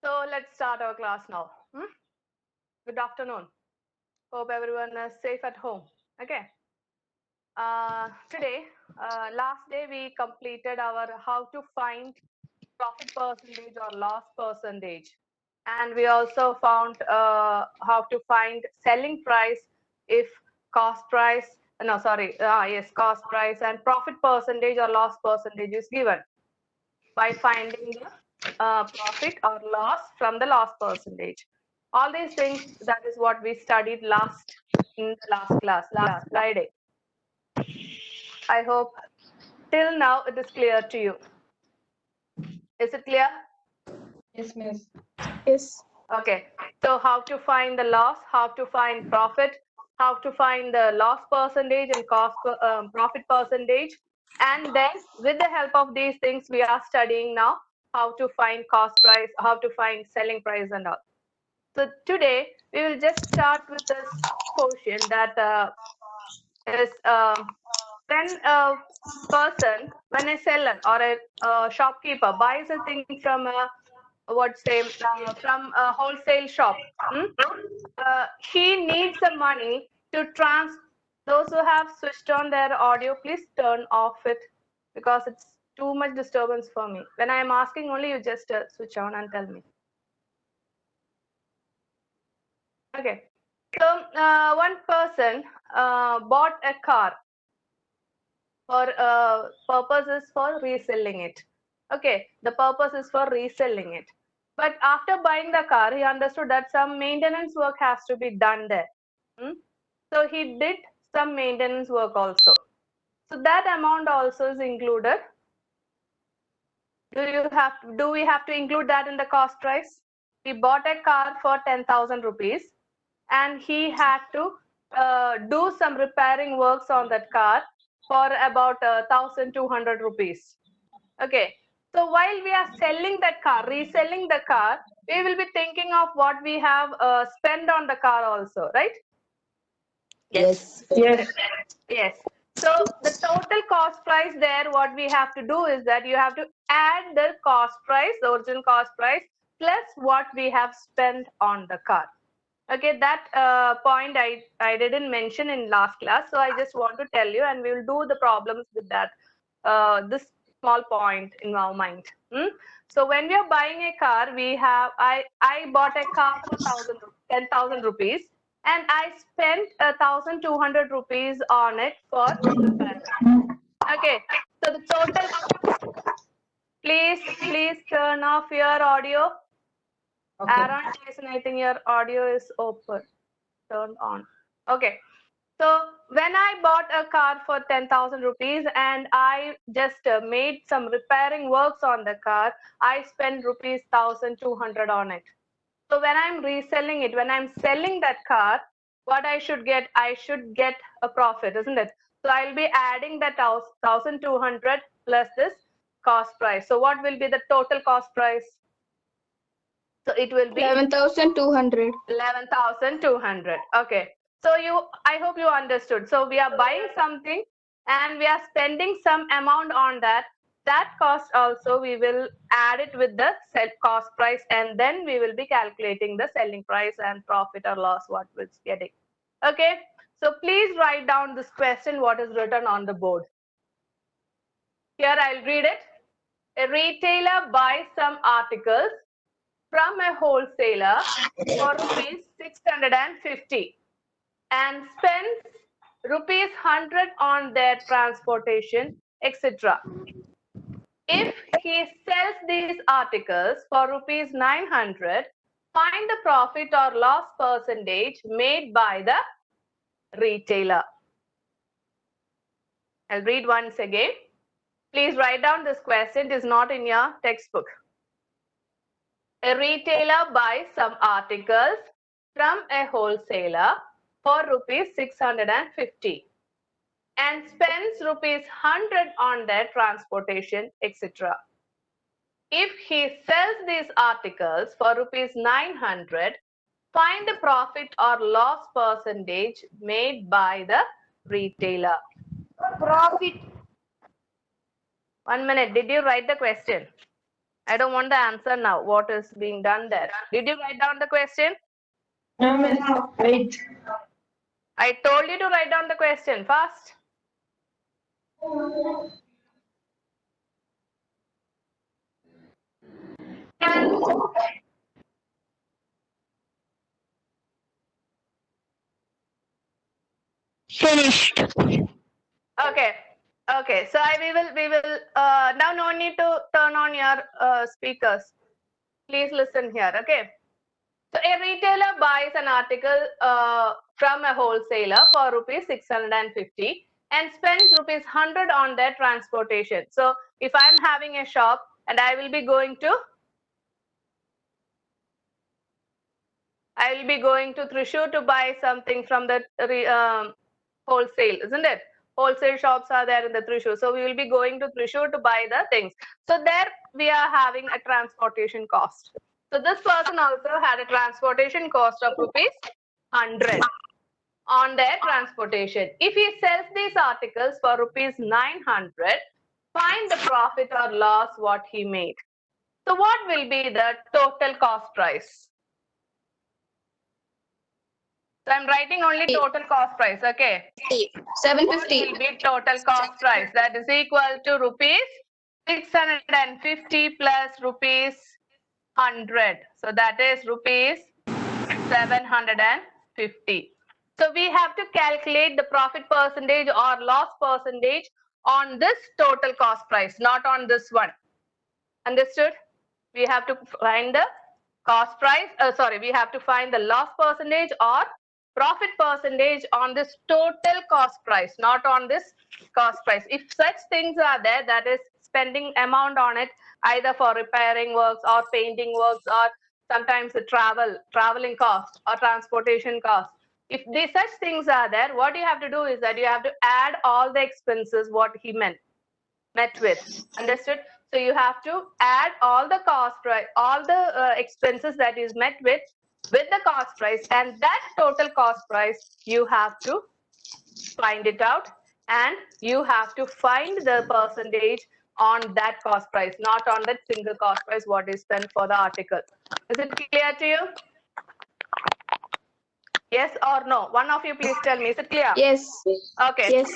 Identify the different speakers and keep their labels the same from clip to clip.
Speaker 1: So let's start our class now. Good afternoon. Hope everyone is safe at home. Okay. Today, last day we completed our how to find profit percentage or loss percentage, and we also found how to find selling price if cost price. No, sorry. Yes, cost price and profit percentage or loss percentage is given by finding the profit or loss from the loss percentage. All these things, that is what we studied in the last class, last Friday. I hope till now it is clear to you. Is it clear?
Speaker 2: Yes, miss.
Speaker 3: Yes.
Speaker 1: Okay. So how to find the loss, how to find profit, how to find the loss percentage and profit percentage. And then with the help of these things, we are studying now how to find cost price, how to find selling price and all. So today we will just start with this portion that is when a person, when a seller or a shopkeeper buys a thing from a from a wholesale shop, he needs the money to those who have switched on their audio, please turn off it because it's too much disturbance for me. When I am asking only, you just switch on and tell me. Okay. So one person bought a car for purposes for reselling it. Okay, the purpose is for reselling it. But after buying the car, he understood that some maintenance work has to be done there. So he did some maintenance work also. So that amount also is included. Do we have to include that in the cost price? He bought a car for 10,000 rupees and he had to do some repairing works on that car for about 1,200 rupees. Okay. So while we are selling that car, reselling the car, we will be thinking of what we have spent on the car also, right?
Speaker 2: Yes.
Speaker 3: Yes.
Speaker 1: Yes. So the total cost price there, what we have to do is that you have to add the cost price, the original cost price, plus what we have spent on the car. Okay, that point I didn't mention in last class, so I just want to tell you, and we will do the problems with that this small point in our mind. So when we are buying a car, I bought a car for 10,000 rupees, and I spent 1,200 rupees on it for repairing. Okay, so the total. Please turn off your audio.
Speaker 2: Okay.
Speaker 1: Aaron, Jason, I think your audio is open, turned on. Okay. So when I bought a car for 10,000 rupees and I just made some repairing works on the car, I spent rupees 1,200 on it. So when I'm reselling it, when I'm selling that car, what I should get a profit, isn't it? So I'll be adding that 1,200 plus this cost price. So what will be the total cost price? So it will be
Speaker 3: 11,200.
Speaker 1: 11,200. Okay. So I hope you understood. So we are buying something and we are spending some amount on that. That cost also we will add it with the cost price, and then we will be calculating the selling price and profit or loss what we're getting. Okay. So please write down this question, what is written on the board. Here I'll read it. A retailer buys some articles from a wholesaler for rupees 650 and spends rupees 100 on their transportation, etc. If he sells these articles for rupees 900, find the profit or loss percentage made by the retailer. I'll read once again. Please write down this question. It is not in your textbook. A retailer buys some articles from a wholesaler for rupees 650 and spends rupees 100 on their transportation, etc. If he sells these articles for rupees 900, find the profit or loss percentage made by the retailer.
Speaker 3: Profit.
Speaker 1: 1 minute. Did you write the question? I don't want the answer now. What is being done there? Did you write down the question?
Speaker 2: No, miss. Wait.
Speaker 1: I told you to write down the question fast.
Speaker 4: Finished.
Speaker 1: Okay. Okay. So we will now no need to turn on your speakers. Please listen here. Okay. So a retailer buys an article from a wholesaler for rupees 650 and spends rupees 100 on their transportation. So if I'm having a shop and I will be going to Thrissur to buy something from the wholesale, isn't it? Wholesale shops are there in the Thrissur. So we will be going to Thrissur to buy the things. So there we are having a transportation cost. So this person also had a transportation cost of rupees 100 on their transportation. If he sells these articles for rupees 900, find the profit or loss what he made. So what will be the total cost price? So I'm writing only total cost price, okay? What
Speaker 3: 750.
Speaker 1: will be total cost price? That is equal to rupees 650 plus rupees 100. So that is rupees 750. So we have to calculate the profit percentage or loss percentage on this total cost price, not on this one. Understood? We have to find the cost price, we have to find the loss percentage or profit percentage on this total cost price, not on this cost price. If such things are there, that is spending amount on it, either for repairing works or painting works or sometimes the traveling cost or transportation cost. If these such things are there, what you have to do is that you have to add all the expenses what he met with. Understood? So you have to add all the cost price, all the expenses that is met with the cost price, and that total cost price you have to find it out, and you have to find the percentage on that cost price, not on that single cost price what is spent for the article. Is it clear to you? Yes or no? One of you please tell me. Is it clear?
Speaker 3: Yes.
Speaker 1: Okay.
Speaker 3: Yes.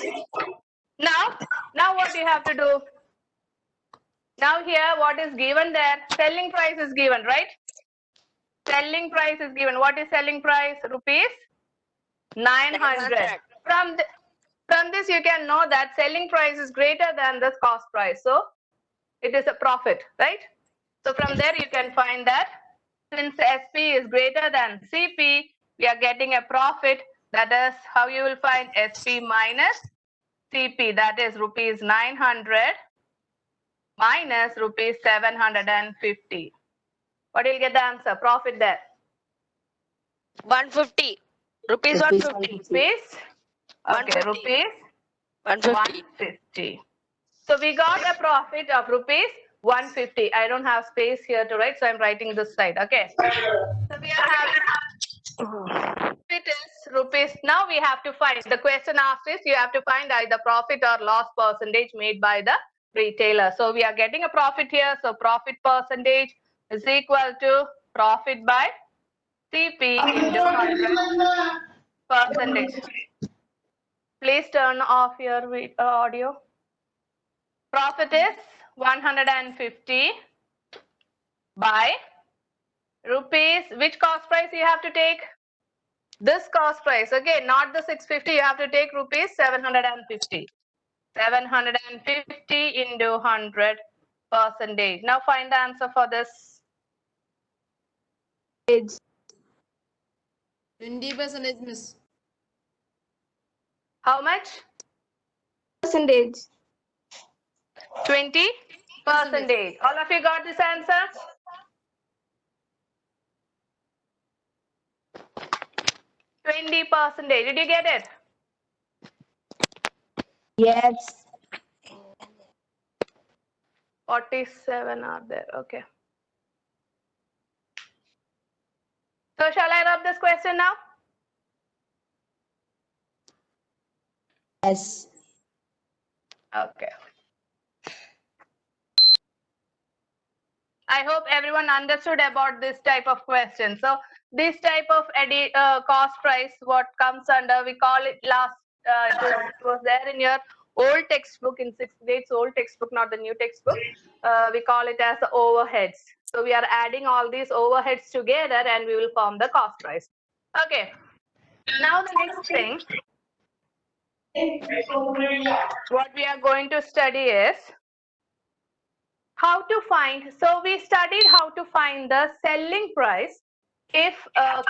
Speaker 1: Now what you have to do? Now here what is given there? Selling price is given, right? Selling price is given. What is selling price? Rupees 900. From this you can know that selling price is greater than the cost price. So it is a profit, right? So from there you can find that since SP is greater than CP, we are getting a profit. That is how you will find SP minus CP. That is rupees 900 minus rupees 750. What will get the answer? Profit there.
Speaker 4: 150. Rupees 150.
Speaker 1: Rupees. Okay,
Speaker 4: 150.
Speaker 1: rupees
Speaker 4: 150.
Speaker 1: 150. So we got a profit of rupees 150. I don't have space here to write, so I'm writing this side. Okay. So we are having it is rupees. Now we have to find. The question asked is you have to find either profit or loss percentage made by the retailer. So we are getting a profit here. So profit percentage is equal to profit by CP into 100 percentage. Please turn off your audio. Profit is 150 by rupees. Which cost price you have to take? This cost price. Okay, not the 650. You have to take rupees 750. 750 into 100 percentage. Now find the answer for this.
Speaker 2: 20%, miss.
Speaker 1: How much?
Speaker 3: Percentage.
Speaker 1: 20 percentage. All of you got this answer? %20. Did you get it?
Speaker 3: Yes.
Speaker 1: 47 are there. Okay. So shall I rub this question now?
Speaker 3: Yes.
Speaker 1: Okay. I hope everyone understood about this type of question. So this type of cost price, what comes under, we call it it was there in your old textbook in 6th grade's old textbook, not the new textbook. We call it as the overheads. So we are adding all these overheads together and we will form the cost price. Okay. Now the next thing, what we are going to study is how to find. So we studied how to find the selling price if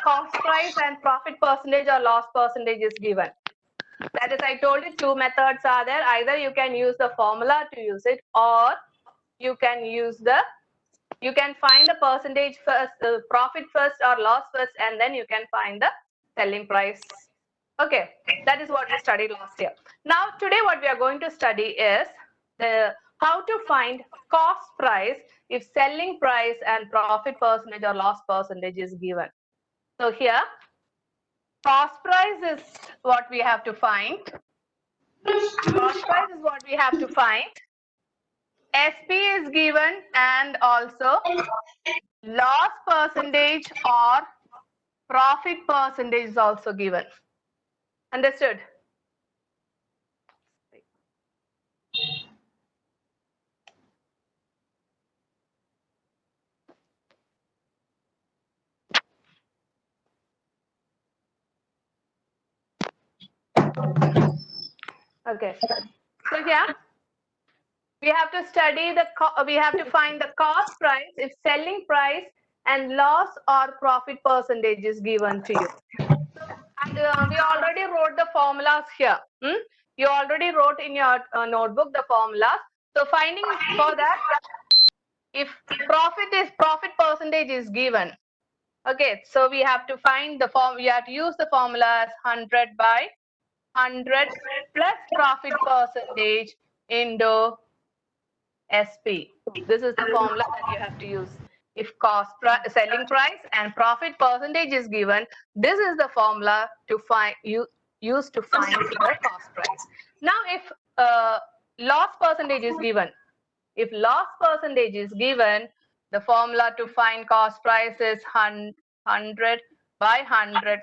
Speaker 1: cost price and profit percentage or loss percentage is given. That is, I told you 2 methods are there. Either you can use the formula to use it, or you can find the percentage first, profit first or loss first, and then you can find the selling price. Okay, that is what we studied last year. Now today what we are going to study is how to find cost price if selling price and profit percentage or loss percentage is given. So here, cost price is what we have to find. Cost price is what we have to find. SP is given, and also loss percentage or profit percentage is also given. Understood? Okay. So here we have to study we have to find the cost price if selling price and loss or profit percentage is given to you. And we already wrote the formulas here. You already wrote in your notebook the formulas. So finding for that, if profit percentage is given. Okay, so we have to find the form. We have to use the formula as 100 by 100 plus profit percentage into SP. This is the formula that you have to use. If selling price and profit percentage is given, this is the formula to use to find the cost price. Now, if loss percentage is given, the formula to find cost price is 100 by 100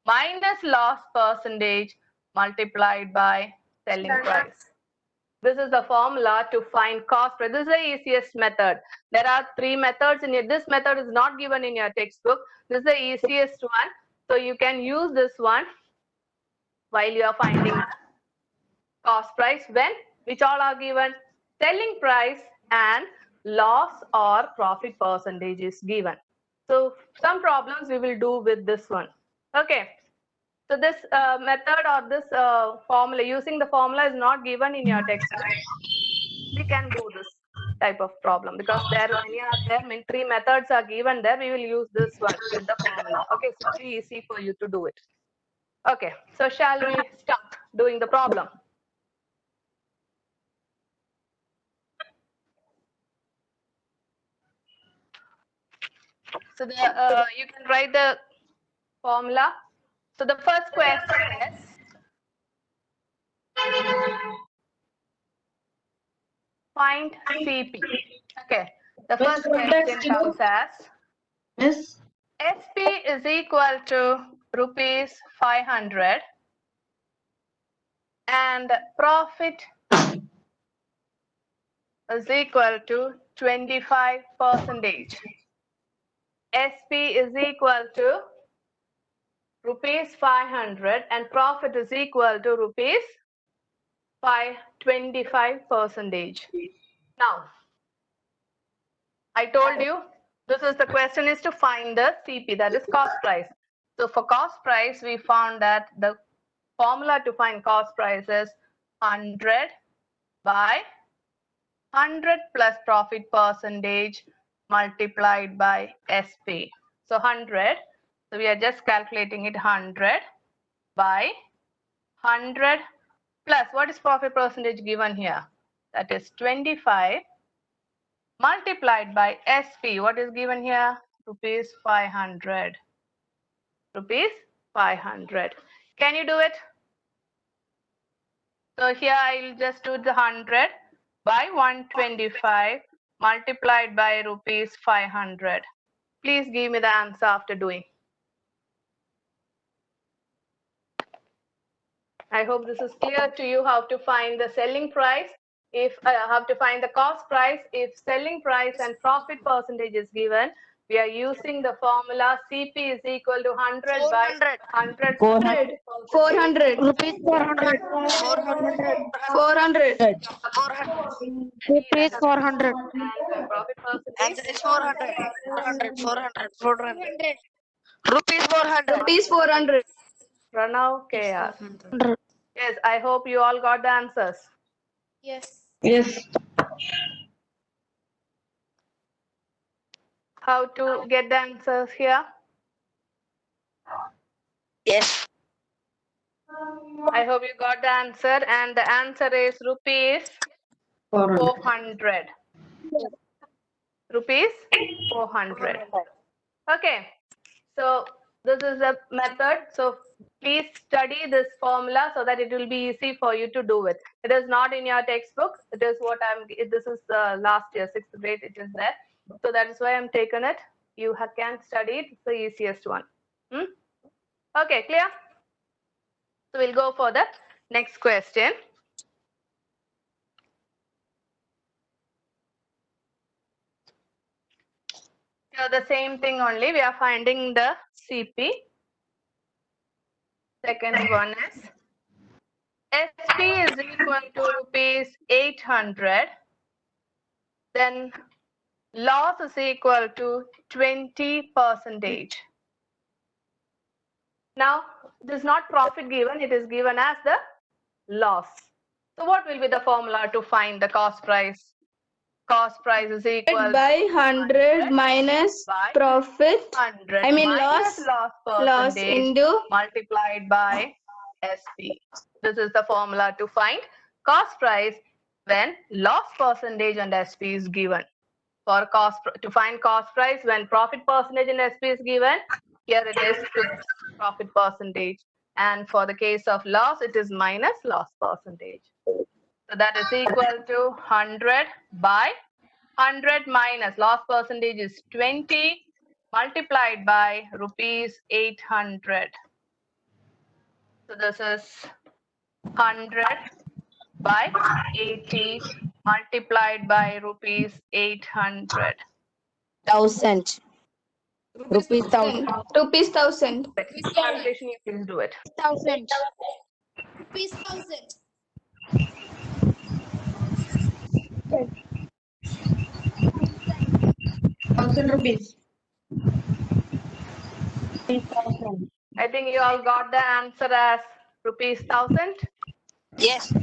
Speaker 1: minus loss percentage multiplied by selling price. This is the formula to find cost price. This is the easiest method. There are 3 methods in it. This method is not given in your textbook. This is the easiest one. So you can use this one while you are finding cost price which all are given. Selling price and loss or profit percentage is given. So some problems we will do with this one. Okay. So this method or this formula, using the formula is not given in your textbook. We can do this type of problem because there many are there. 3 methods are given there. We will use this one with the formula. Okay, so it's very easy for you to do it. Okay, so shall we start doing the problem? So you can write the formula. So the first question is find CP. Okay, the first question comes as
Speaker 2: Miss,
Speaker 1: SP is equal to rupees 500 and profit is equal to 25%. SP is equal to rupees 500 and profit is equal to rupees 25%. Now, I told you this is the question is to find the CP, that is cost price. So for cost price, we found that the formula to find cost price is 100 by 100 plus profit percentage multiplied by SP. So 100, so we are just calculating it 100 by 100 plus what is profit percentage given here? That is 25 multiplied by SP. What is given here? Rupees 500. Rupees 500. Can you do it? So here I will just do the 100 by 125 multiplied by rupees 500. Please give me the answer after doing. I hope this is clear to you how to find the selling price. If how to find the cost price, if selling price and profit percentage is given, we are using the formula CP is equal to 100 by 100.
Speaker 3: 400. 400.
Speaker 4: Rupees 400.
Speaker 3: 400.
Speaker 4: 400. Rupees 400.
Speaker 1: And profit
Speaker 4: Answer
Speaker 1: percentage.
Speaker 4: is 400. 400. Rupees 400.
Speaker 3: Rupees 400.
Speaker 1: Pranav KR. Yes, I hope you all got the answers.
Speaker 2: Yes.
Speaker 3: Yes.
Speaker 1: How to get the answers here?
Speaker 4: Yes.
Speaker 1: I hope you got the answer, and the answer is rupees 400. Rupees 400. Okay, so this is a method. So please study this formula so that it will be easy for you to do it. It is not in your textbook. It is what this is last year, 6th grade, it is there. So that is why I'm taken it. You can study it. It's the easiest one. Okay, clear? So we'll go for the next question. So the same thing only, we are finding the CP. Second one is SP is equal to rupees 800. Then loss is equal to 20%. Now, this is not profit given, it is given as the loss. So what will be the formula to find the cost price? Cost price is equal
Speaker 3: By 100 minus
Speaker 1: by
Speaker 3: profit.
Speaker 1: 100
Speaker 3: I mean
Speaker 1: minus
Speaker 3: loss
Speaker 1: percentage
Speaker 3: into
Speaker 1: multiplied by SP. This is the formula to find cost price when loss percentage and SP is given. For cost to find cost price when profit percentage and SP is given, here it is plus profit percentage, and for the case of loss it is minus loss percentage. So that is equal to 100 by 100 minus loss percentage is 20 multiplied by rupees 800. So this is 100 by 80 multiplied by rupees 800.
Speaker 3: 1000. Rupees 1000. Rupees 1000.
Speaker 1: Calculation, you please do it.
Speaker 3: 1000.
Speaker 2: Rupees 1000.
Speaker 3: 1000 rupees.
Speaker 1: I think you all got the answer as rupees 1000.
Speaker 4: Yes.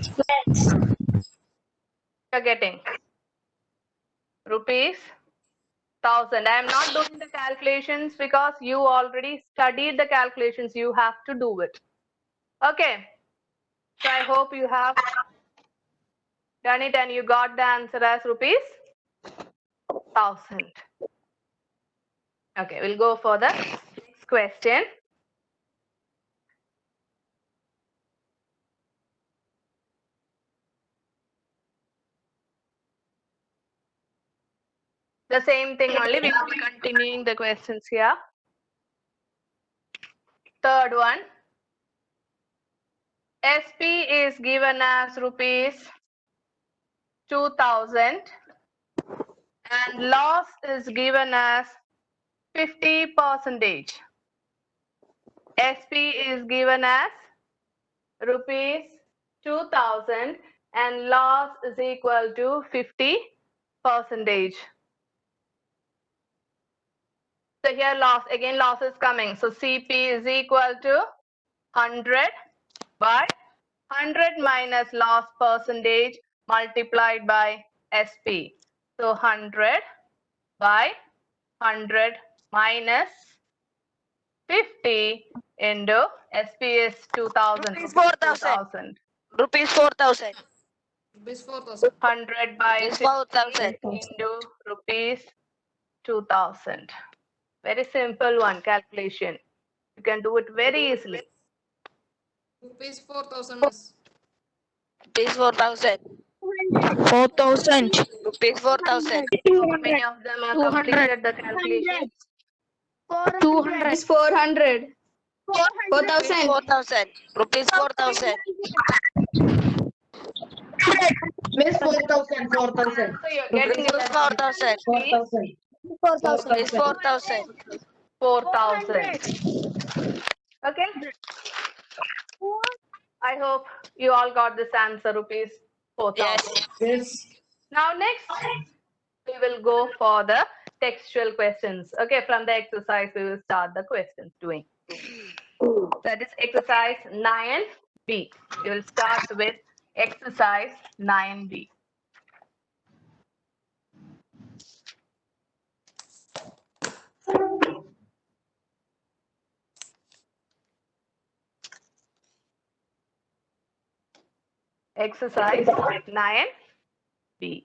Speaker 1: You're getting rupees 1000. I am not doing the calculations because you already studied the calculations. You have to do it. Okay. So I hope you have done it and you got the answer as rupees 1000. Okay, we'll go for the next question. The same thing only, we will be continuing the questions here. Third one. SP is given as rupees 2000 and loss is given as 50%. SP is given as rupees 2000 and loss is equal to 50%. So here loss is coming. So CP is equal to 100 by 100 minus loss percentage multiplied by SP. So 100 by 100 minus 50 into SP is 2000.
Speaker 4: Rupees 4,000. Rupees 4,000.
Speaker 2: Rupees 4,000.
Speaker 1: 100 by
Speaker 4: Rupees
Speaker 1: 60
Speaker 4: 4,000.
Speaker 1: into rupees 2000. Very simple one calculation. You can do it very easily.
Speaker 2: Rupees 4,000, miss.
Speaker 4: Rupees 4,000.
Speaker 3: 4,000.
Speaker 4: Rupees 4,000.
Speaker 1: How many of them are completed the calculation?
Speaker 3: 200. Is 400. 4,000.
Speaker 4: 4,000. Rupees 4,000.
Speaker 3: Miss 4,000. 4,000.
Speaker 1: So you're getting it
Speaker 4: Rupees
Speaker 1: as
Speaker 4: 4,000.
Speaker 3: 4,000.
Speaker 4: Rupees 4,000.
Speaker 1: 4,000. Okay. I hope you all got this answer, rupees 4,000.
Speaker 4: Yes.
Speaker 3: Yes.
Speaker 1: Now next, we will go for the textual questions. Okay, from the exercise, we will start the questions doing. That is exercise 9B. We will start with exercise 9B. Exercise 9B.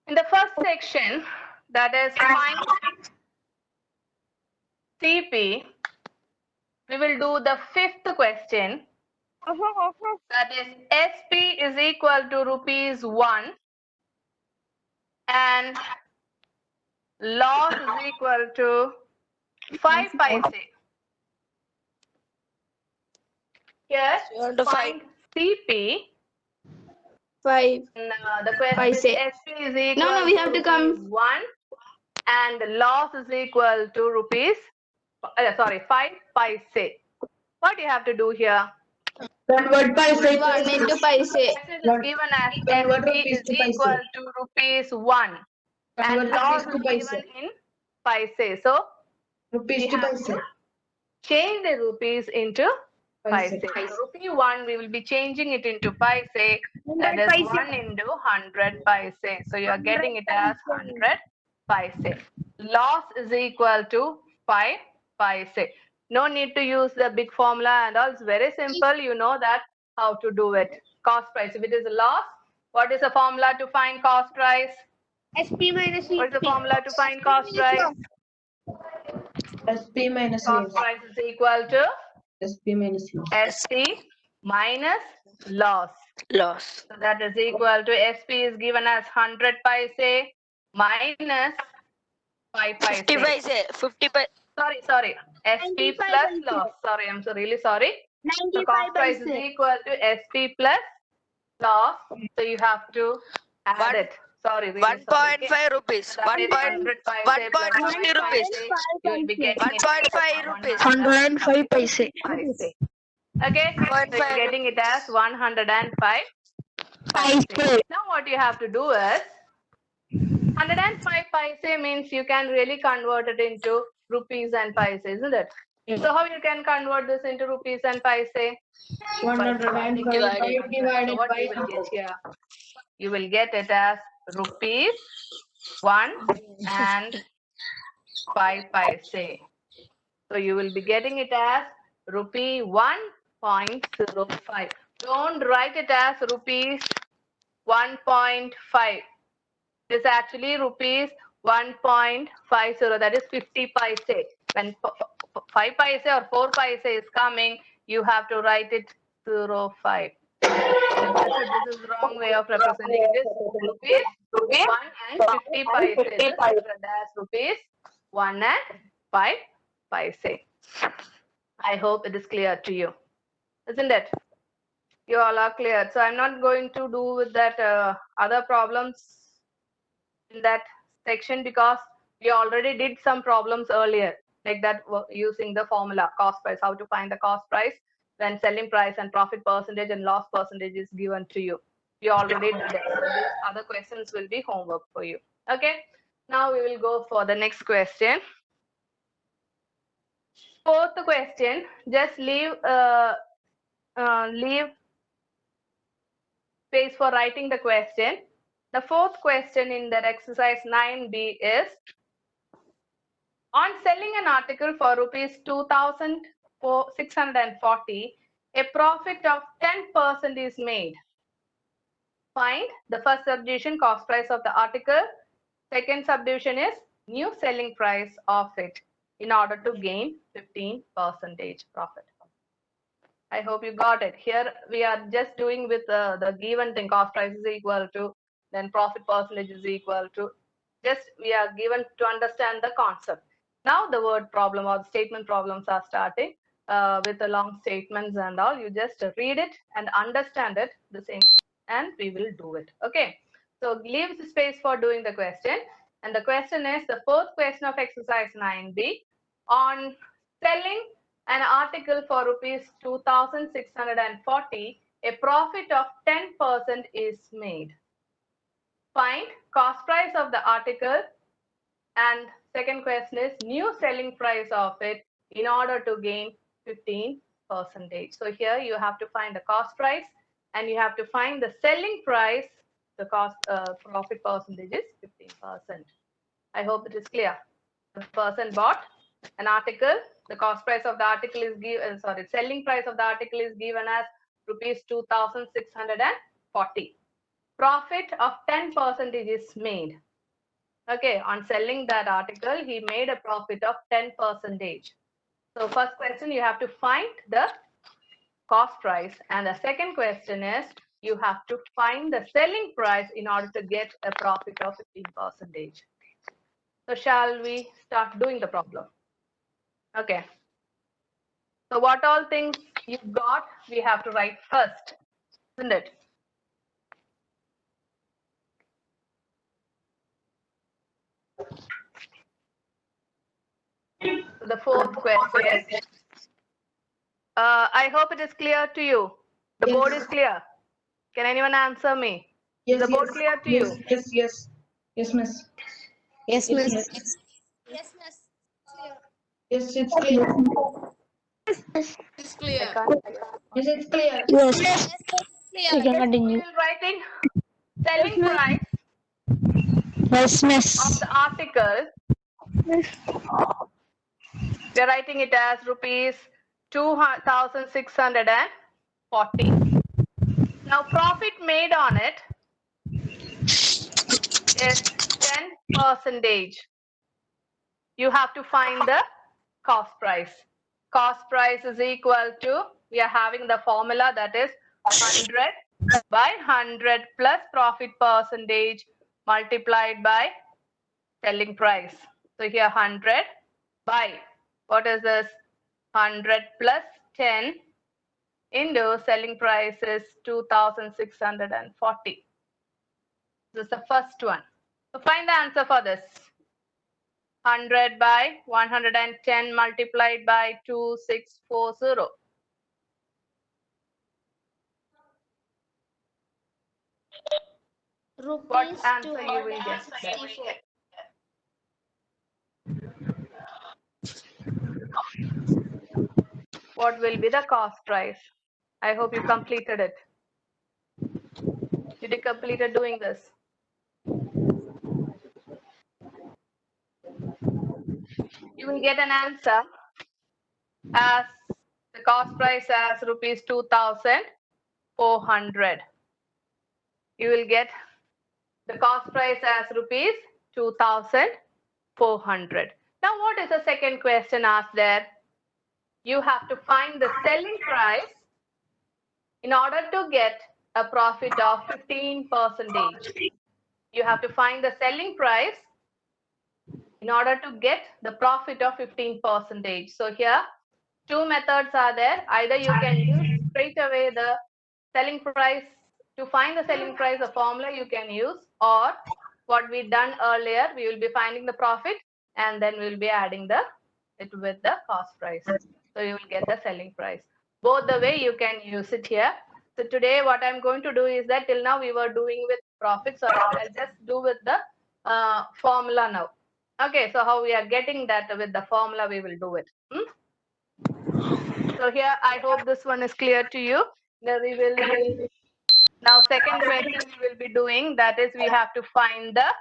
Speaker 1: In the first section, that is find CP, we will do the fifth question. That is SP is equal to rupees 1 and loss is equal to 5 paise. Here,
Speaker 4: You want to
Speaker 1: find CP.
Speaker 3: 5.
Speaker 1: The question is
Speaker 3: Paise.
Speaker 1: SP is equal
Speaker 3: No, we have to come.
Speaker 1: rupees 1 and loss is equal to rupees, 5 paise. What you have to do here?
Speaker 3: Convert paise. 1 into paise.
Speaker 1: This is given as
Speaker 3: Convert
Speaker 1: SP
Speaker 3: rupees
Speaker 1: is
Speaker 3: to paise.
Speaker 1: equal to rupees 1 and
Speaker 3: Convert
Speaker 1: loss
Speaker 3: rupees
Speaker 1: is
Speaker 3: to paise.
Speaker 1: given in paise. So
Speaker 3: Rupees
Speaker 1: we
Speaker 3: to
Speaker 1: have
Speaker 3: paise.
Speaker 1: to change the rupees into paise.
Speaker 3: Paise.
Speaker 1: So rupee 1, we will be changing it into paise. That is 1 into 100 paise. So you are getting it as 100 paise. Loss is equal to 5 paise. No need to use the big formula and all. It's very simple. You know that how to do it. Cost price. If it is a loss, what is the formula to find cost price?
Speaker 2: SP minus
Speaker 1: What is the formula to find cost price?
Speaker 3: SP minus
Speaker 1: Cost
Speaker 3: loss.
Speaker 1: price is equal to
Speaker 3: SP minus loss.
Speaker 1: SP minus loss.
Speaker 4: Loss.
Speaker 1: So that is equal to SP is given as 100 paise minus 5 paise.
Speaker 4: 50 paise. 50 paise.
Speaker 1: Sorry. SP
Speaker 2: 95
Speaker 1: plus
Speaker 2: paise.
Speaker 1: loss. Sorry, I'm so really sorry. So
Speaker 2: 95
Speaker 1: cost price is
Speaker 2: paise.
Speaker 1: equal to SP plus loss. So you have to add
Speaker 4: One-
Speaker 1: it. Sorry, really sorry.
Speaker 4: 1.5 rupees.
Speaker 1: So that is 100 paise plus
Speaker 4: 1.50
Speaker 1: 5
Speaker 4: rupees.
Speaker 1: paise. You will be getting it
Speaker 4: 1.5
Speaker 1: as
Speaker 4: rupees.
Speaker 1: 105
Speaker 3: paise.
Speaker 1: paise. Okay, so
Speaker 4: 1.5
Speaker 1: you're getting it as 105 paise. Now what you have to do is 105 paise means you can really convert it into rupees and paise, isn't it?
Speaker 3: Yes.
Speaker 1: So how you can convert this into rupees and paise?
Speaker 3: 105
Speaker 1: So
Speaker 3: divided
Speaker 1: what
Speaker 3: by
Speaker 1: you will get here? You will get it as rupees 1 and 5 paise. So you will be getting it as rupee 1.05. Don't write it as rupees 1.5. It is actually rupees 1.50. That is 50 paise. When 5 paise or 4 paise is coming, you have to write it 05. This is wrong way of representing it. Is rupees 1 and 50 paise. This is as rupees 1 and 5 paise. I hope it is clear to you, isn't it? You all are clear. So I'm not going to do with that other problems in that section because we already did some problems earlier, like that using the formula cost price, how to find the cost price when selling price and profit percentage and loss percentage is given to you. We already did that. So these other questions will be homework for you. Okay. Now we will go for the next question. Fourth question, just leave space for writing the question. The fourth question in that exercise 9B is, on selling an article for rupees 2,640, a profit of 10% is made. Find the first subdivision cost price of the article. Second subdivision is new selling price of it in order to gain 15% profit. I hope you got it. Here we are just doing with the given thing, cost price is equal to, then profit percentage is equal to, just we are given to understand the concept. Now the word problem or the statement problems are starting with the long statements and all. You just read it and understand it the same and we will do it. Okay. So leave the space for doing the question. And the question is the fourth question of exercise 9B on selling an article for rupees 2,640, a profit of 10% is made. Find cost price of the article, and second question is new selling price of it in order to gain 15%. So here you have to find the cost price and you have to find the selling price. The cost profit percentage is 15%. I hope it is clear. The person bought an article, the cost price of the article is given, selling price of the article is given as rupees 2,640. Profit of 10% is made. Okay, on selling that article, he made a profit of 10%. So first question, you have to find the cost price. And the second question is, you have to find the selling price in order to get a profit of 15%. So shall we start doing the problem? Okay. So what all things you got, we have to write first, isn't it? So the fourth question. I hope it is clear to you. The board is clear. Can anyone answer me?
Speaker 3: Yes,
Speaker 1: Is the board clear to you?
Speaker 3: Yes, miss.
Speaker 2: Yes,
Speaker 3: miss.
Speaker 2: Yes, miss. Clear.
Speaker 3: Yes, it's clear.
Speaker 2: It's clear.
Speaker 1: I can't.
Speaker 3: Yes, it's clear.
Speaker 2: Yes, clear.
Speaker 1: We will writing selling price
Speaker 5: Yes,
Speaker 1: of
Speaker 5: miss.
Speaker 1: the article. We are writing it as rupees 2,640. Now profit made on it is 10%. You have to find the cost price. Cost price is equal to, we are having the formula that is 100 by 100 plus profit percentage multiplied by selling price. So here 100 by, what is this? 100 plus 10 into selling price is 2,640. This is the first one. So find the answer for this. 100 by 110 multiplied by 2640. What
Speaker 2: Rupees
Speaker 1: answer you will get there?
Speaker 2: 264.
Speaker 1: What will be the cost price? I hope you completed it. Did you complete doing this? You will get an answer as the cost price as rupees 2,400. You will get the cost price as rupees 2,400. Now what is the second question asked there? You have to find the selling price in order to get a profit of 15%. You have to find the selling price in order to get the profit of 15%. So here, two methods are there. Either you can use straight away the selling price. To find the selling price, the formula you can use, or what we done earlier, we will be finding the profit and then we will be adding it with the cost price. So you will get the selling price. Both the way you can use it here. So today what I'm going to do is that till now we were doing with profit. So I'll just do with the formula now. Okay, so how we are getting that with the formula, we will do it. So here, I hope this one is clear to you. Now we will now second question we will be doing, that is we have to find the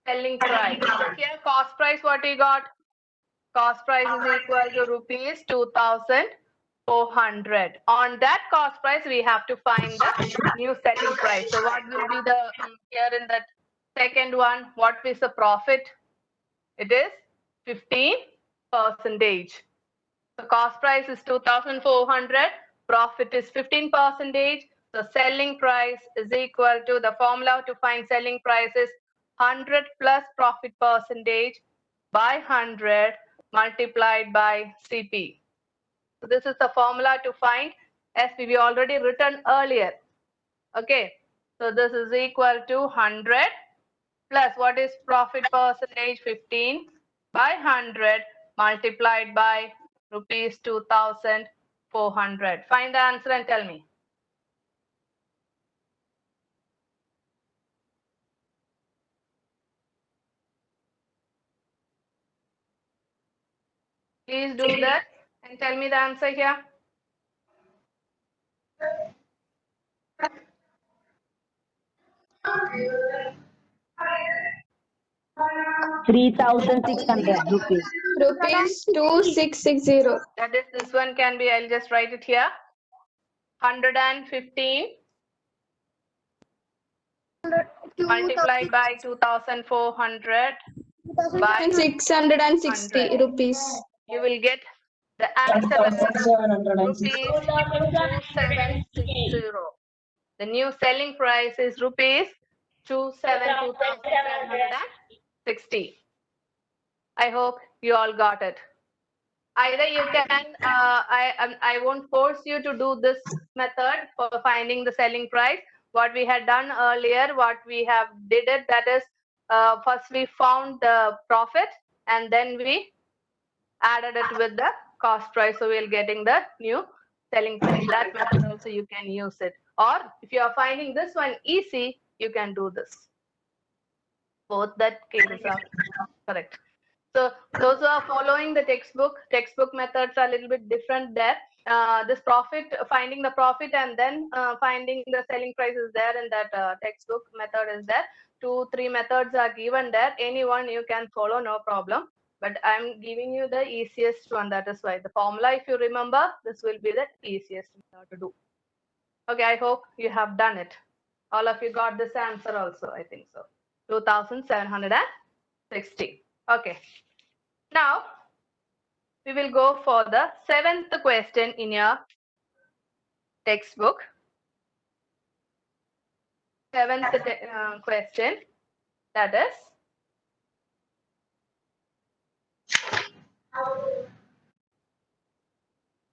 Speaker 1: selling price. So here cost price, what we got? Cost price is equal to rupees 2,400. On that cost price, we have to find the new selling price. So what will be the, here in that second one, what is the profit? It is 15%. So cost price is 2,400, profit is 15%. So selling price is equal to, the formula to find selling price is 100 plus profit percentage by 100 multiplied by CP. So this is the formula to find SPV already written earlier. Okay, so this is equal to 100 plus what is profit percentage, 15 by 100 multiplied by rupees 2,400. Find the answer and tell me. Please do that and tell me the answer here.
Speaker 5: 3,600 rupees.
Speaker 3: Rupees 2660.
Speaker 1: That is, this one can be, I'll just write it here. 115 multiplied by 2,400 by
Speaker 3: 660 rupees.
Speaker 1: you will get the answer as rupees 2760. The new selling price is rupees 2,760. I hope you all got it. Either you can, I won't force you to do this method for finding the selling price. What we had done earlier, what we have did it, that is, first we found the profit and then we added it with the cost price. So we're getting the new selling price. That method also you can use it. Or if you are finding this one easy, you can do this. Both that cases are correct. So those who are following the textbook methods are a little bit different there. This profit, finding the profit and then finding the selling price is there in that textbook method is there. 2-3 methods are given there. Any one you can follow, no problem. But I'm giving you the easiest one. That is why the formula, if you remember, this will be the easiest method to do. Okay, I hope you have done it. All of you got this answer also, I think so. 2,760. Okay. Now, we will go for the 7th question in your textbook. 7th question, that is,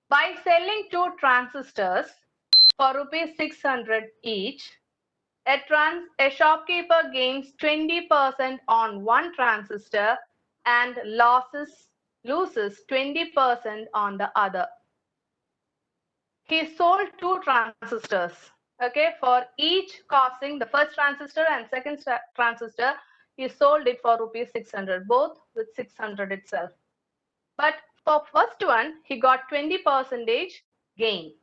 Speaker 1: by selling 2 transistors for rupees 600 each, a shopkeeper gains 20% on one transistor and loses 20% on the other. He sold 2 transistors, okay, for each costing, the first transistor and second transistor, he sold it for rupees 600, both with 600 itself. But for first one, he got 20% gain.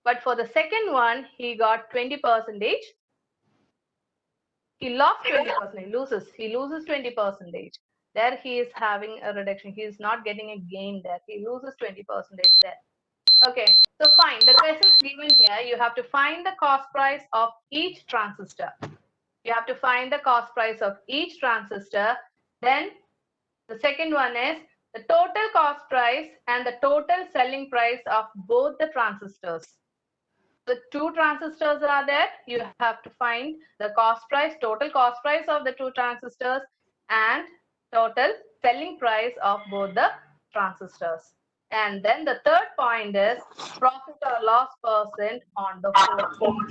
Speaker 1: But for the second one, he got 20%. He lost 20%, he loses 20%. There he is having a reduction. He is not getting a gain there. He loses 20% there. Okay, so fine. The question is given here. You have to find the cost price of each transistor. You have to find the cost price of each transistor. Then the second one is the total cost price and the total selling price of both the transistors. The 2 transistors are there. You have to find the cost price, total cost price of the 2 transistors and total selling price of both the transistors. And then the third point is profit or loss percent on the whole.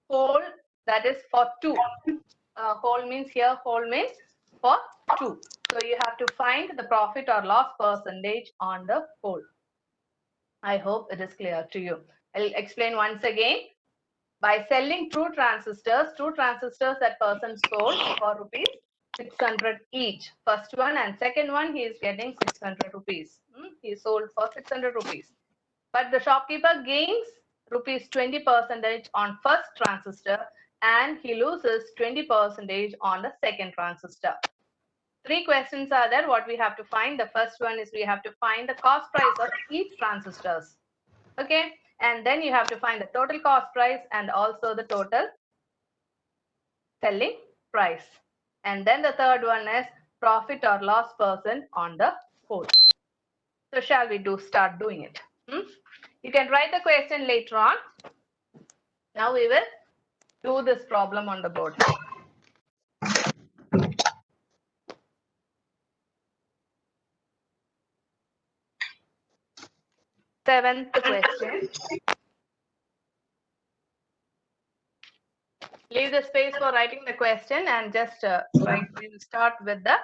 Speaker 1: Whole, that is for 2. Whole means here, whole means for 2. So you have to find the profit or loss percentage on the whole. I hope it is clear to you. I'll explain once again. By selling 2 transistors that person sold for rupees 600 each. First one and second one, he is getting 600 rupees. He sold for 600 rupees. But the shopkeeper gains rupees 20% on first transistor and he loses 20% on the second transistor. 3 questions are there. What we have to find. The first one is we have to find the cost price of each transistors. Okay. And then you have to find the total cost price and also the total selling price. And then the third one is profit or loss percent on the whole. So shall we start doing it? You can write the question later on. Now we will do this problem on the board. Seventh question. Leave the space for writing the question and just write. We will start with the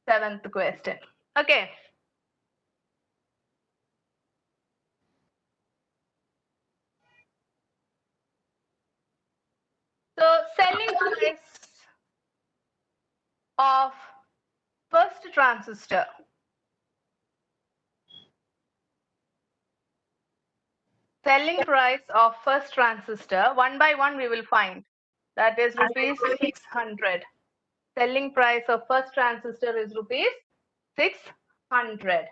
Speaker 1: seventh question. Okay. So selling price of first transistor. Selling price of first transistor, one by one we will find. That is rupees 600. Selling price of first transistor is rupees 600.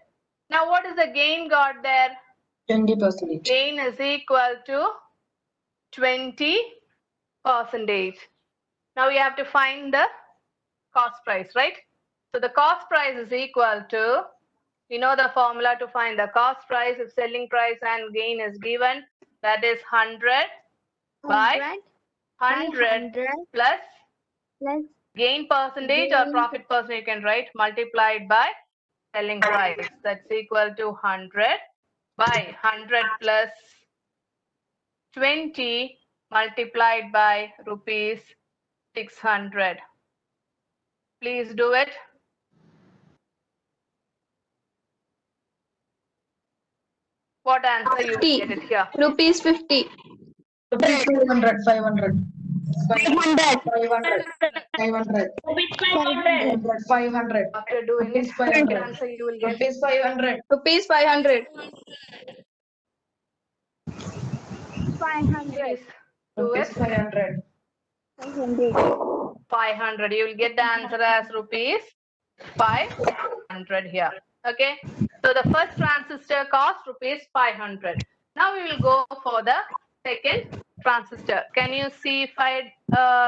Speaker 1: Now what is the gain got there?
Speaker 6: 20%.
Speaker 1: Gain is equal to 20%. Now we have to find the cost price, right? So the cost price is equal to, you know the formula to find the cost price if selling price and gain is given, that is 100 by 100 plus gain percentage or profit percentage you can write multiplied by selling price. That's equal to 100 by 100 plus 20 multiplied by rupees 600. Please do it. What answer you will
Speaker 3: 50.
Speaker 1: get it here?
Speaker 3: Rupees 50.
Speaker 6: 500. 500.
Speaker 5: 500.
Speaker 6: 500. 500. 500.
Speaker 1: After doing it,
Speaker 6: Rupees 500.
Speaker 1: what answer you will get?
Speaker 6: Rupees 500.
Speaker 3: Rupees 500.
Speaker 1: Please do
Speaker 6: Rupees
Speaker 1: it.
Speaker 6: 500.
Speaker 1: 500. You will get the answer as rupees 500 here. Okay. So the first transistor cost rupees 500. Now we will go for the second transistor. Can you see if I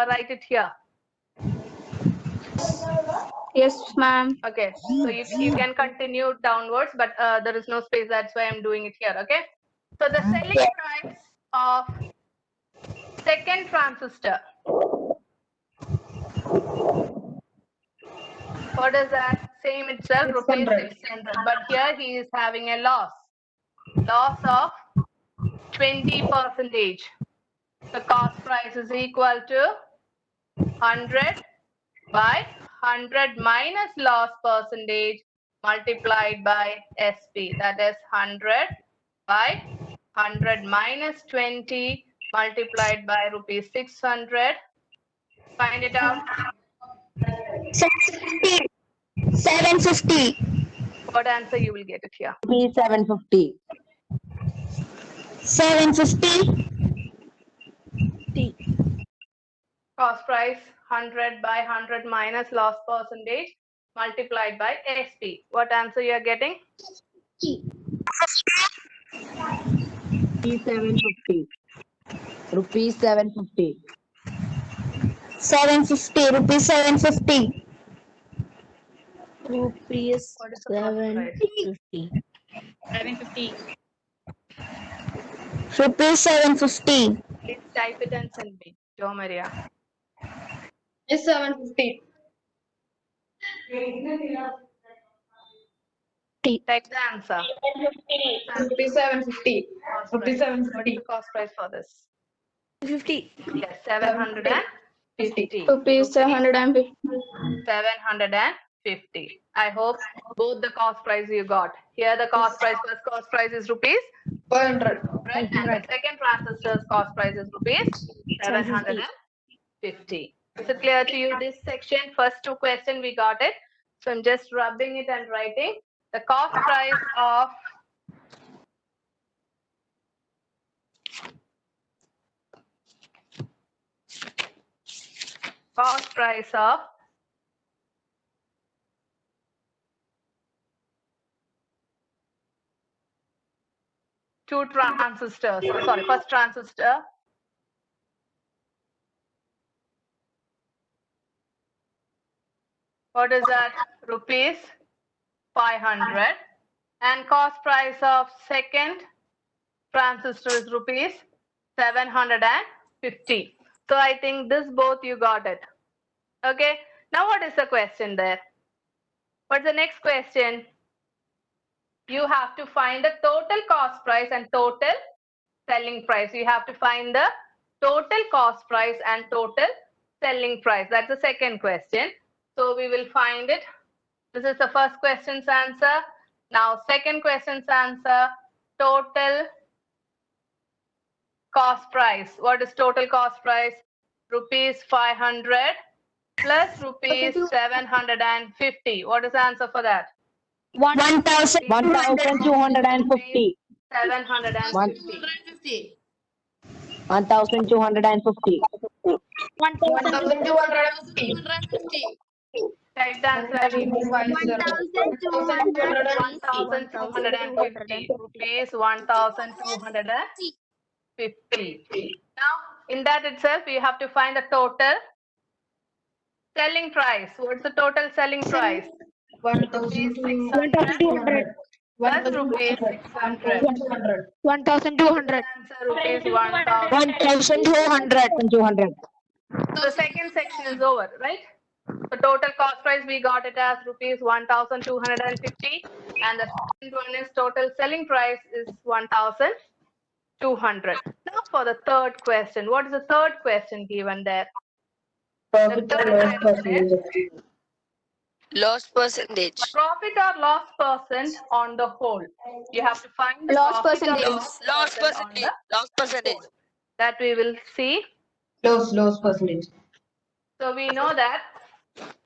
Speaker 1: write it here?
Speaker 3: Yes, ma'am.
Speaker 1: Okay. So you can continue downwards, but there is no space. That's why I'm doing it here. Okay. So the selling price of second transistor. What is that? Same itself, rupees 600. But here he is having a loss. Loss of 20%. The cost price is equal to 100 by 100 minus loss percentage multiplied by SP. That is 100 by 100 minus 20 multiplied by rupees 600. Find it out.
Speaker 5: 750. 750.
Speaker 1: What answer you will get it here?
Speaker 5: 750. 750.
Speaker 1: Cost price 100 by 100 minus loss percentage multiplied by SP. What answer you are getting?
Speaker 7: 750. Rupees 750.
Speaker 5: 750. Rupees 750.
Speaker 7: Rupees
Speaker 1: What is the cost price?
Speaker 7: 750.
Speaker 5: Rupees 750.
Speaker 1: Please type it and send me. Jo Maria.
Speaker 6: Is 750.
Speaker 1: Type the answer.
Speaker 6: Rupees 750.
Speaker 1: Cost
Speaker 6: Rupees
Speaker 1: price. What is
Speaker 6: 750.
Speaker 1: the cost price for this?
Speaker 7: 50.
Speaker 1: Yes, 750.
Speaker 3: Rupees 750.
Speaker 1: 750. I hope both the cost price you got. Here the cost price, first cost price is rupees
Speaker 6: 500.
Speaker 1: 100 and the second transistor's cost price is rupees 750. Is it clear to you this section? First two questions we got it. So I'm just rubbing it and writing the cost price of two transistors. Sorry, first transistor. What is that? Rupees 500. and cost price of second transistor is rupees 750. So I think this both you got it. Okay. Now what is the question there? What's the next question? You have to find the total cost price and total selling price. You have to find the total cost price and total selling price. That's the second question. So we will find it. This is the first question's answer. Now second question's answer, total cost price. What is total cost price? Rupees 500 plus rupees 750. What is the answer for that?
Speaker 5: 1,000.
Speaker 7: 1,250.
Speaker 1: 750.
Speaker 7: 1,250.
Speaker 6: 1,250.
Speaker 1: Type the answer again. 1,250 rupees, 1,250. Now, in that itself, we have to find the total selling price. What's the total selling price?
Speaker 6: 1,200.
Speaker 1: Plus rupees 600.
Speaker 2: 1,200.
Speaker 1: Answer rupees 1,000.
Speaker 7: 1,200. 200.
Speaker 1: The second section is over, right? The total cost price we got it as rupees 1,250, and the second one is total selling price is 1,200. Now for the third question, what is the third question given there? The third question is
Speaker 4: Loss percentage.
Speaker 1: profit or loss percent on the whole. You have to find the
Speaker 3: Loss
Speaker 1: profit or
Speaker 3: percentage.
Speaker 1: loss percent on the
Speaker 4: Loss percentage.
Speaker 1: whole. That we will see.
Speaker 6: Loss percentage.
Speaker 1: So we know that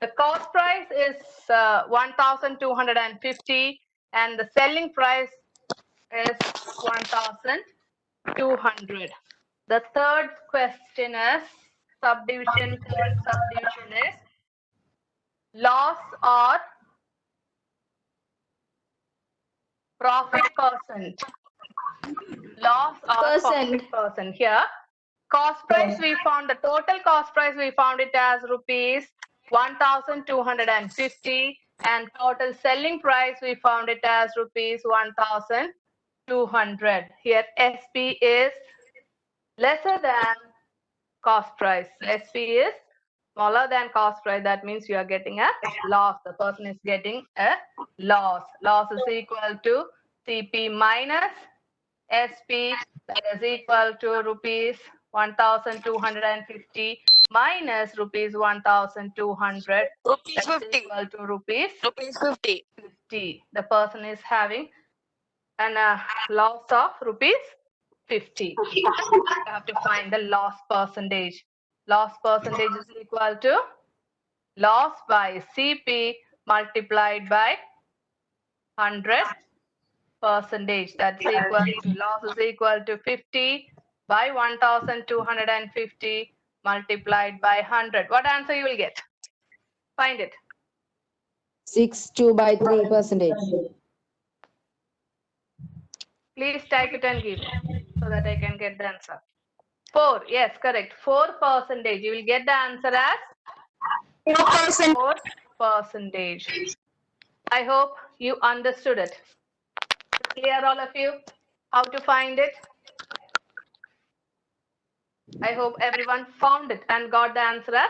Speaker 1: the cost price is 1,250 and the selling price is 1,200. The third question is subdivision. Third subdivision is loss or profit percent. Loss or profit percent. Here, cost price we found, the total cost price we found it as rupees 1,250 and total selling price we found it as rupees 1,200. Here SP is lesser than cost price. SP is smaller than cost price. That means you are getting a loss. The person is getting a loss. Loss is equal to CP minus SP, that is equal to rupees 1,250 minus rupees 1,200.
Speaker 4: Rupees
Speaker 1: That is
Speaker 4: 50.
Speaker 1: equal to rupees
Speaker 4: Rupees 50.
Speaker 1: 50. The person is having a loss of rupees 50. You have to find the loss percentage. Loss percentage is equal to loss by CP multiplied by 100 percentage. That's equal to loss is equal to 50 by 1,250 multiplied by 100. What answer you will get? Find it.
Speaker 7: 62 by 3 percentage.
Speaker 1: Please type it and give so that I can get the answer. 4. Yes, correct. 4 percentage. You will get the answer as 4 percentage. I hope you understood it. Clear, all of you? How to find it? I hope everyone found it and got the answer as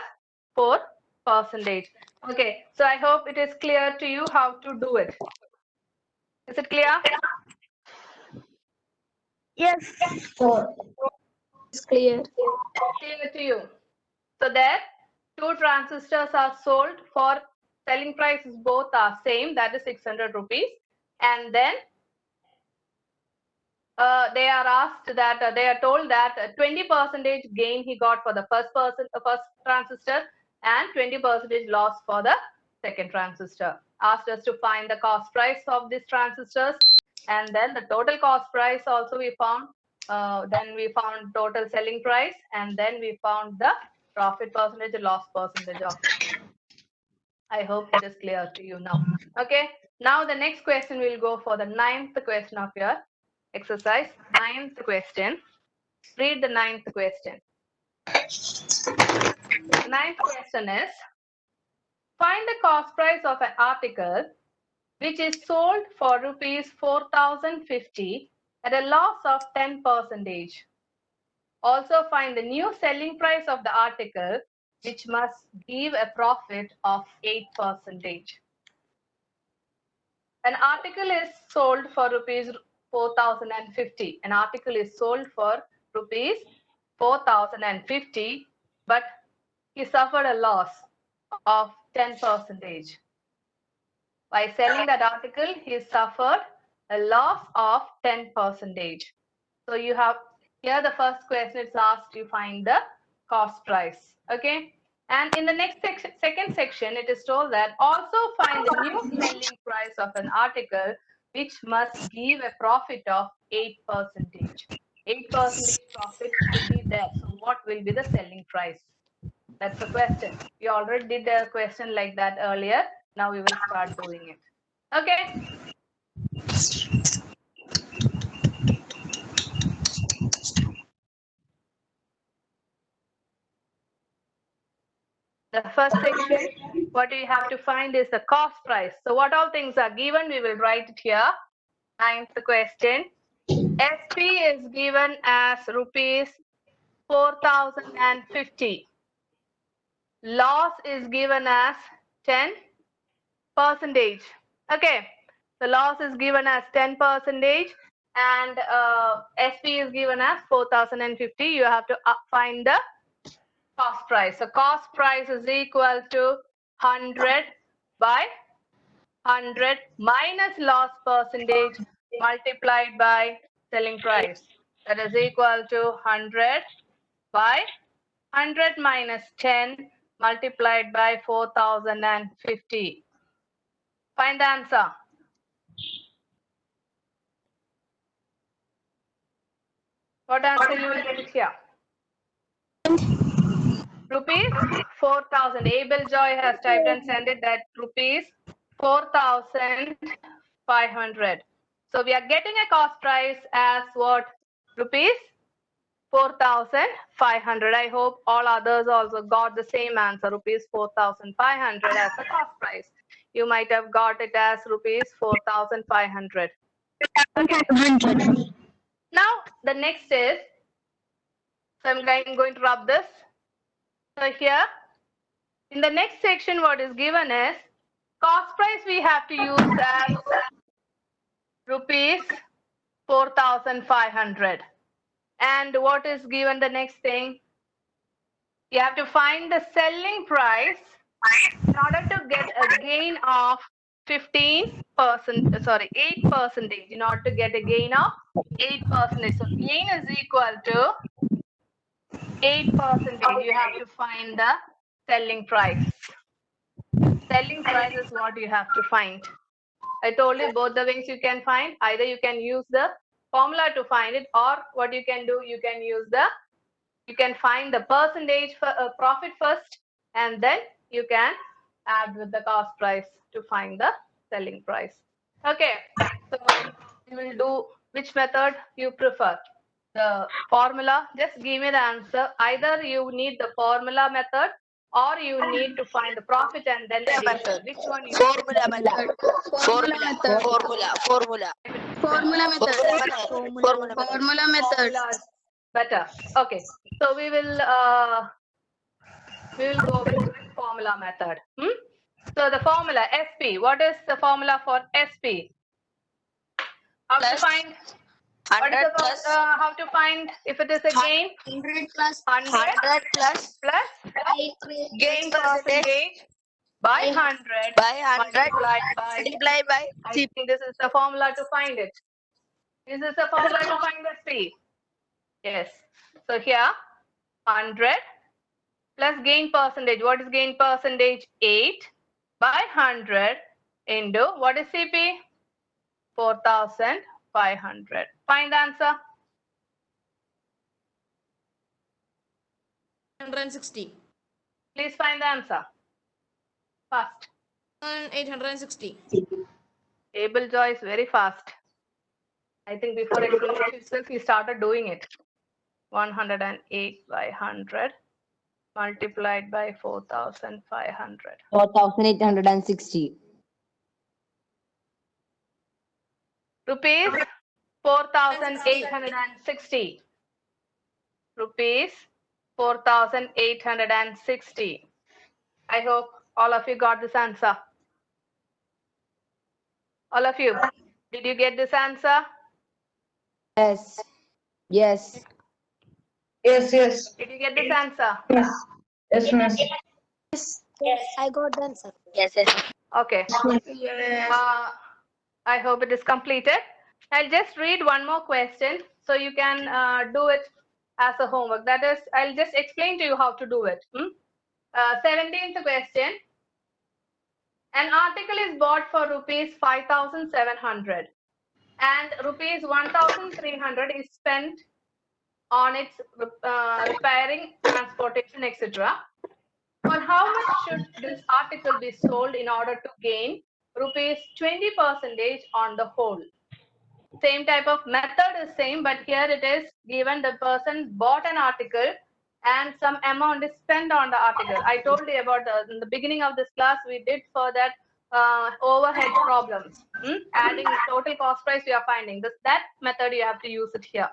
Speaker 1: 4 percentage. Okay, so I hope it is clear to you how to do it. Is it clear?
Speaker 2: Yes.
Speaker 6: 4.
Speaker 3: It's clear.
Speaker 1: Clear to you. So there, 2 transistors are sold for selling prices both are same, that is 600 rupees. And then they are asked that they are told that 20% gain he got for the first transistor and 20% loss for the second transistor. Asked us to find the cost price of these transistors and then the total cost price also we found. Then we found total selling price and then we found the profit percentage, loss percentage of it. I hope it is clear to you now. Okay. Now the next question will go for the 9th question of your exercise. 9th question. Read the 9th question. The 9th question is, find the cost price of an article which is sold for rupees 4,050 at a loss of 10%. Also find the new selling price of the article, which must give a profit of 8%. An article is sold for rupees 4,050. An article is sold for rupees 4,050, but he suffered a loss of 10%. By selling that article, he suffered a loss of 10%. So you have here the first question is asked you find the cost price. Okay. And in the next section, second section, it is told that also find the new selling price of an article which must give a profit of 8%. 8% profit should be there. So what will be the selling price? That's the question. We already did a question like that earlier. Now we will start doing it. Okay. The first section, what we have to find is the cost price. So what all things are given, we will write it here. Ninth question. SP is given as rupees 4,050. Loss is given as 10%. Okay. The loss is given as 10% and SP is given as 4,050. You have to find the cost price. So cost price is equal to 100 by 100 minus loss percentage multiplied by selling price. That is equal to 100 by 100 minus 10 multiplied by 4,050. Find the answer. What answer you will get it here? Rupees 4,000. Abel Joy has typed and sent it that rupees 4,500. So we are getting a cost price as what? Rupees 4,500. I hope all others also got the same answer. Rupees 4,500 as the cost price. You might have got it as rupees 4,500. Okay. Now the next is, so I'm going to rub this. So here, in the next section, what is given is cost price we have to use as rupees 4,500. And what is given the next thing? You have to find the selling price in order to get a gain of 8%. In order to get a gain of 8%. So gain is equal to 8%. You have to find the selling price. Selling price is what you have to find. I told you both the ways you can find. Either you can use the formula to find it, or what you can do, you can find the percentage for profit first, and then you can add with the cost price to find the selling price. Okay, so we will do which method you prefer. The formula, just give me the answer. Either you need the formula method or you need to find the profit and then addition. Which one you
Speaker 4: Formula method.
Speaker 3: Formula method.
Speaker 4: Formula.
Speaker 3: Formula method.
Speaker 4: Formula method.
Speaker 3: Formula method.
Speaker 1: Formula is better. Okay, so we will go with formula method. So the formula SP. What is the formula for SP? How to
Speaker 4: Plus
Speaker 1: find? What is
Speaker 4: 100
Speaker 1: the
Speaker 4: plus
Speaker 1: how to find if it is a gain?
Speaker 3: 100 plus
Speaker 1: 100
Speaker 4: plus
Speaker 1: plus gain percentage by 100
Speaker 4: by 100
Speaker 1: multiplied by.
Speaker 4: multiplied by
Speaker 1: I think this is the formula to find it. This is the formula to find the SP. Yes. So here 100 plus gain percentage. What is gain percentage? 8 by 100 into what is CP? 4,500. Find the answer.
Speaker 8: 860.
Speaker 1: Please find the answer. Fast.
Speaker 8: 860.
Speaker 1: Abel Joy is very fast. I think before explanation itself, he started doing it. 108 by 100 multiplied by 4,500.
Speaker 7: 4,860.
Speaker 1: rupees 4,860. Rupees 4,860. I hope all of you got this answer. All of you, did you get this answer?
Speaker 7: Yes. Yes.
Speaker 6: Yes, yes.
Speaker 1: Did you get this answer?
Speaker 6: Yes. Yes, miss.
Speaker 4: I got the answer.
Speaker 5: Yes, yes.
Speaker 1: Okay.
Speaker 3: Yes.
Speaker 1: I hope it is completed. I'll just read one more question so you can do it as a homework. That is, I'll just explain to you how to do it. 17th question. An article is bought for rupees 5,700 and rupees 1,300 is spent on its repairing, transportation, etc. For how much should this article be sold in order to gain rupees 20% on the whole? Same type of method is same, but here it is given the person bought an article and some amount is spent on the article. I told you about in the beginning of this class, we did for that overhead problems. Adding total cost price, we are finding this. That method you have to use it here.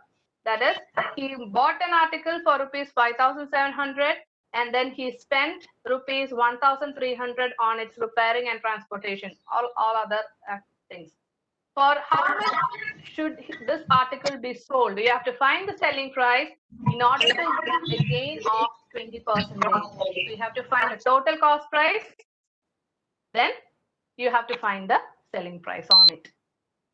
Speaker 1: That is, he bought an article for rupees 5,700 and then he spent rupees 1,300 on its repairing and transportation, all other things. For how much should this article be sold? You have to find the selling price in order to get a gain of 20%. So you have to find the total cost price, then you have to find the selling price on it.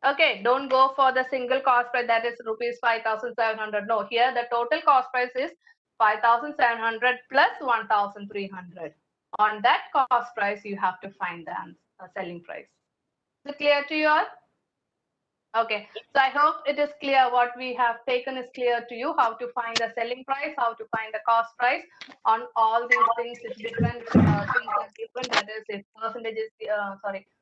Speaker 1: Okay, don't go for the single cost price, that is rupees 5,700. No, here the total cost price is 5,700 plus 1,300. On that cost price, you have to find the selling price. Is it clear to you all? Okay, so I hope it is clear. What we have taken is clear to you, how to find the selling price, how to find the cost price on all these things. If different things are given, that is, if percentage is,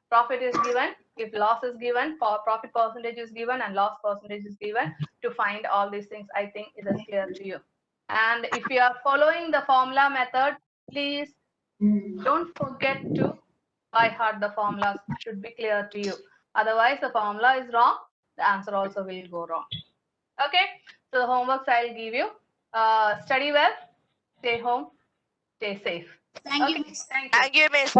Speaker 1: profit is given, if loss is given, profit percentage is given and loss percentage is given, to find all these things, I think it is clear to you. And if you are following the formula method, please don't forget to by heart the formulas, should be clear to you. Otherwise, the formula is wrong, the answer also will go wrong. Okay, so the homeworks I'll give you. Study well, stay home, stay safe.
Speaker 3: Thank you,
Speaker 1: Okay,
Speaker 3: miss.
Speaker 1: thank you.
Speaker 4: Thank you, miss.